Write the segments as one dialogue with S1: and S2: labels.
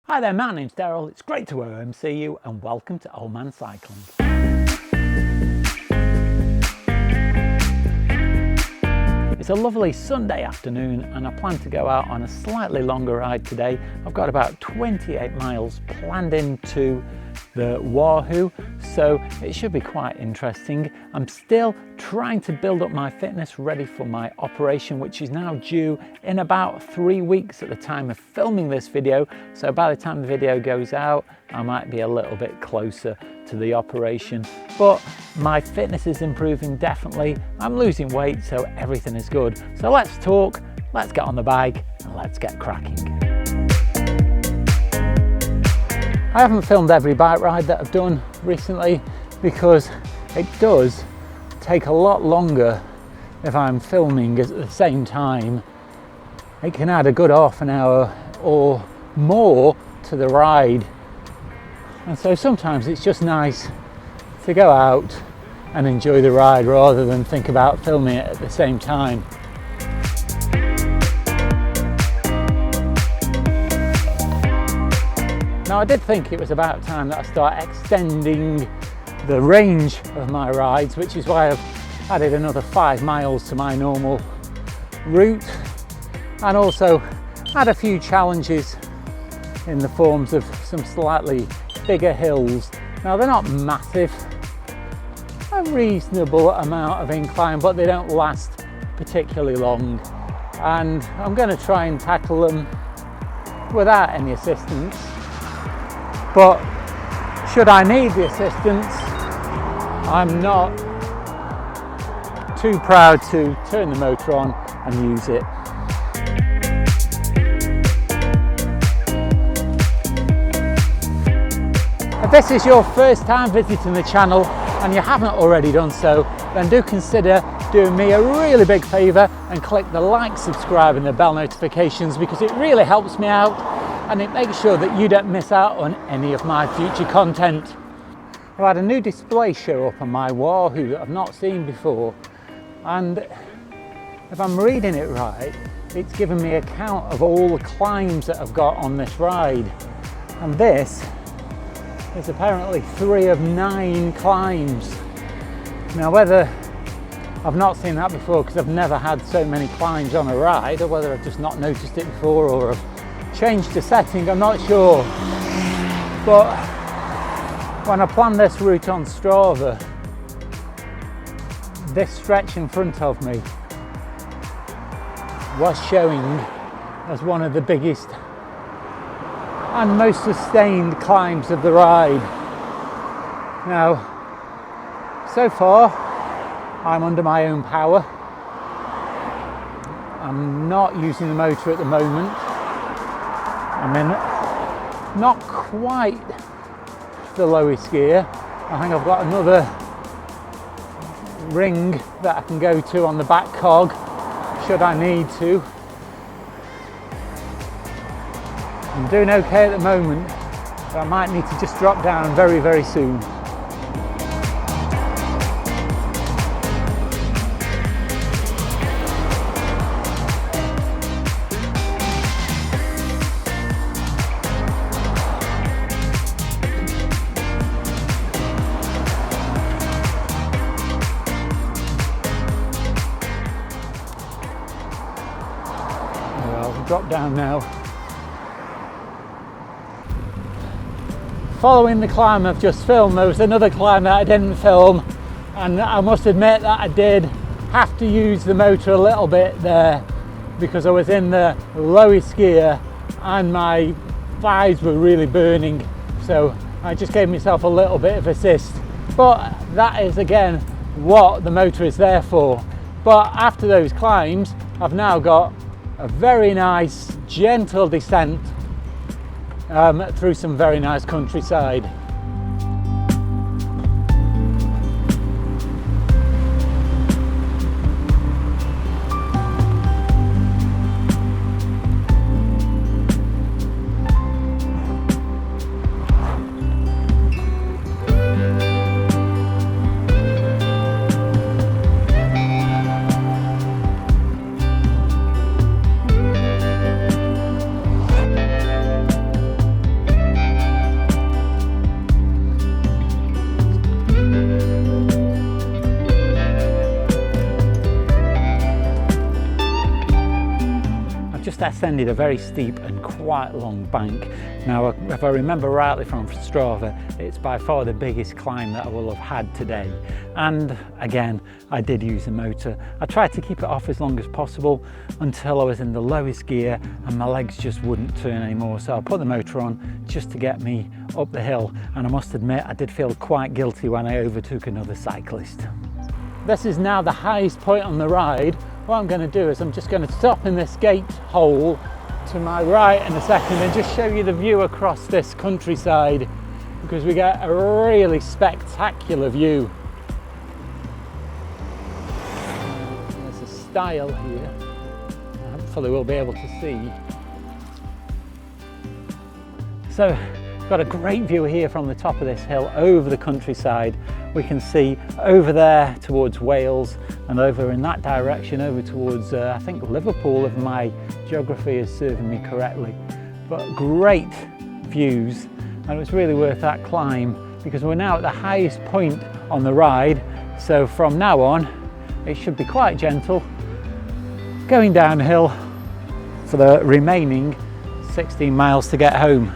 S1: Hi there, my name's Darrell. It's great to OMC you and welcome to Old Man Cycling. It's a lovely Sunday afternoon and I plan to go out on a slightly longer ride today. I've got about 28 miles planned into the Wahoo, so it should be quite interesting. I'm still trying to build up my fitness ready for my operation, which is now due in about 3 weeks at the time of filming this video. So by the time the video goes out, I might be a little bit closer to the operation. But my fitness is improving definitely. I'm losing weight, so everything is good. So let's talk, let's get on the bike and let's get cracking. I haven't filmed every bike ride that I've done recently because it does take a lot longer if I'm filming at the same time. It can add a good half an hour or more to the ride. And so sometimes it's just nice to go out and enjoy the ride rather than think about filming it at the same time. Now I did think it was about time that I start extending the range of my rides, which is why I've added another 5 miles to my normal route, and also had a few challenges in the forms of some slightly bigger hills. Now they're not massive, a reasonable amount of incline, but they don't last particularly long, and I'm going to try and tackle them without any assistance. But should I need the assistance, I'm not too proud to turn the motor on and use it. If this is your first time visiting the channel and you haven't already done so, then do consider doing me a really big favour and click the like, subscribe and the bell notifications, because it really helps me out and it makes sure that you don't miss out on any of my future content. I've had a new display show up on my Wahoo that I've not seen before, and if I'm reading it right, it's given me a count of all the climbs that I've got on this ride, and this is apparently 3 of 9 climbs. Now whether I've not seen that before because I've never had so many climbs on a ride, or whether I've just not noticed it before, or I've changed the setting, I'm not sure. But when I planned this route on Strava, this stretch in front of me was showing as one of the biggest and most sustained climbs of the ride. Now, so far, I'm under my own power. I'm not using the motor at the moment. I'm in not quite the lowest gear. I think I've got another ring that I can go to on the back cog should I need to. I'm doing okay at the moment, but I might need to just drop down very, very soon. I'll drop down now. Following the climb I've just filmed, there was another climb that I didn't film, and I must admit that I did have to use the motor a little bit there because I was in the lowest gear and my thighs were really burning, so I just gave myself a little bit of assist. But that is again what the motor is there for. But after those climbs, I've now got a very nice gentle descent through some very nice countryside. ascended a very steep and quite long bank. Now, if I remember rightly from Strava, it's by far the biggest climb that I will have had today. And again, I did use the motor. I tried to keep it off as long as possible until I was in the lowest gear and my legs just wouldn't turn anymore. So I put the motor on just to get me up the hill. And I must admit, I did feel quite guilty when I overtook another cyclist. This is now the highest point on the ride. What I'm going to do is I'm just going to stop in this gate hole to my right in a second and just show you the view across this countryside, because we get a really spectacular view. There's a stile here, hopefully we'll be able to see. So got a great view here from the top of this hill over the countryside. We can see over there towards Wales and over in that direction over towards I think Liverpool, if my geography is serving me correctly. But great views, and it was really worth that climb because we're now at the highest point on the ride. So from now on it should be quite gentle going downhill for the remaining 16 miles to get home.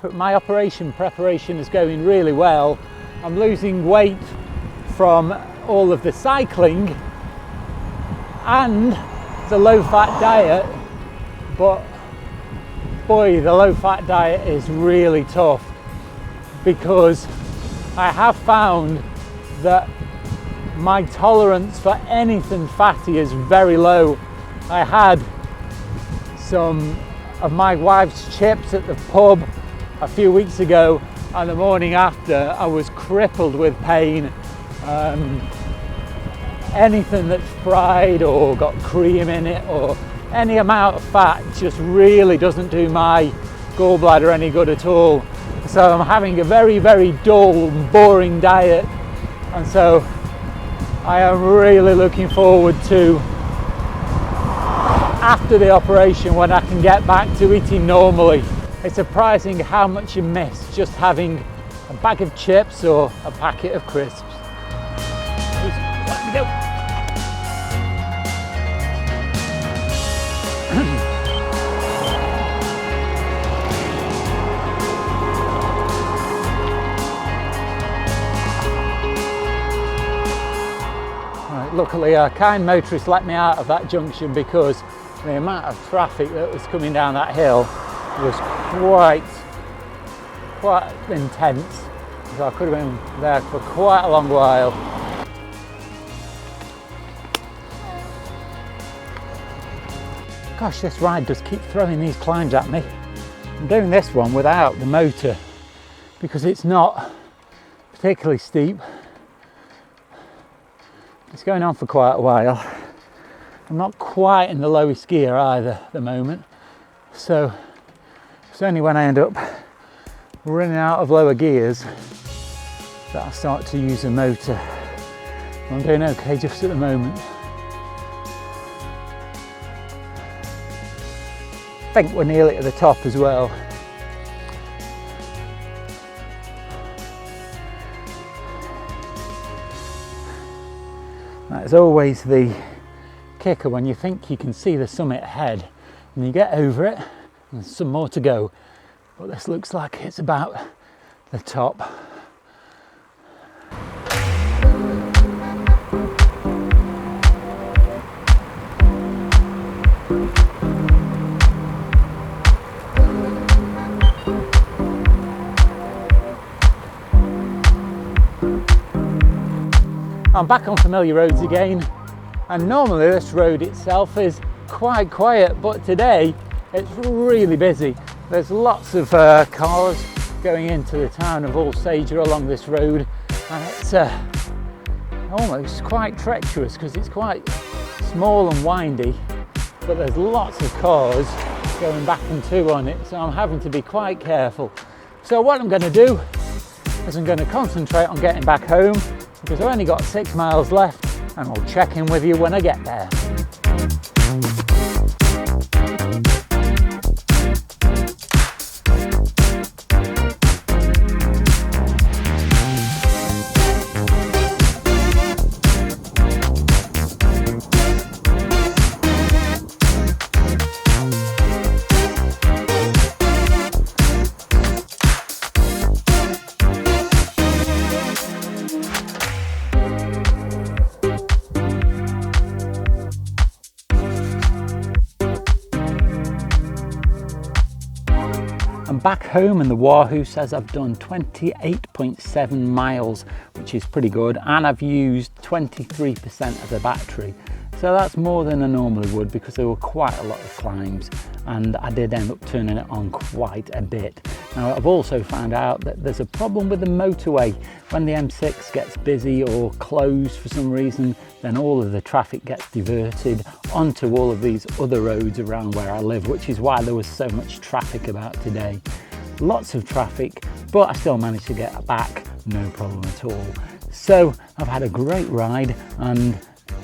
S1: But my operation preparation is going really well. I'm losing weight from all of the cycling and the low-fat diet, but boy, the low-fat diet is really tough because I have found that my tolerance for anything fatty is very low. I had some of my wife's chips at the pub a few weeks ago, and the morning after I was crippled with pain. Anything that's fried or got cream in it or any amount of fat just really doesn't do my gallbladder any good at all. So I'm having a very, very dull and boring diet, and so I am really looking forward to after the operation when I can get back to eating normally. It's surprising how much you miss just having a bag of chips or a packet of crisps. Let me go. Right, luckily a kind motorist let me out of that junction because the amount of traffic that was coming down that hill was quite intense, so I could have been there for quite a long while. Gosh, this ride does keep throwing these climbs at me. I'm doing this one without the motor because it's not particularly steep. It's going on for quite a while. I'm not quite in the lowest gear either at the moment, so it's only when I end up running out of lower gears that I start to use a motor. I'm doing okay just at the moment. I think we're nearly at the top as well. That's always the kicker when you think you can see the summit ahead and you get over it. There's some more to go, but this looks like it's about the top. I'm back on familiar roads again, and normally this road itself is quite quiet, but today it's really busy. There's lots of cars going into the town of Alsager along this road, and it's almost quite treacherous because it's quite small and windy, but there's lots of cars going back and to on it, so I'm having to be quite careful. So what I'm going to do is I'm going to concentrate on getting back home because I've only got 6 miles left, and I'll check in with you when I get there. I'm back home and the Wahoo says I've done 28.7 miles, which is pretty good, and I've used 23% of the battery. So that's more than I normally would because there were quite a lot of climbs, and I did end up turning it on quite a bit. Now I've also found out that there's a problem with the motorway. When the M6 gets busy or closed for some reason, then all of the traffic gets diverted onto all of these other roads around where I live, which is why there was so much traffic about today. Lots of traffic, but I still managed to get back, no problem at all. So I've had a great ride, and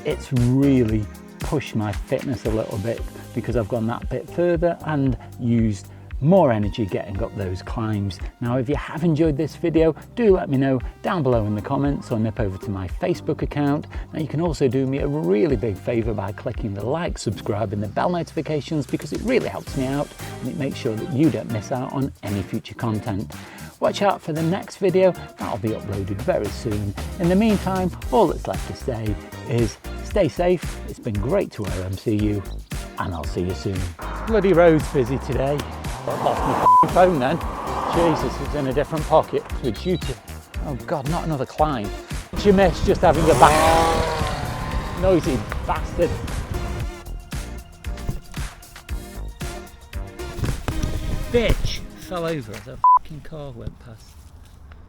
S1: it's really pushed my fitness a little bit because I've gone that bit further and used more energy getting up those climbs. Now, if you have enjoyed this video, do let me know down below in the comments or nip over to my Facebook account. Now, you can also do me a really big favor by clicking the like, subscribe and the bell notifications, because it really helps me out and it makes sure that you don't miss out on any future content. Watch out for the next video, that'll be uploaded very soon. In the meantime, all that's left to say is stay safe. It's been great to wear MCU, and I'll see you soon. Bloody road's busy today. I lost my phone then. Jesus, it's in a different pocket. It's you two. Oh God, not another climb. What you miss just having a back. Noisy bastard. Bitch fell over as a fucking car went past.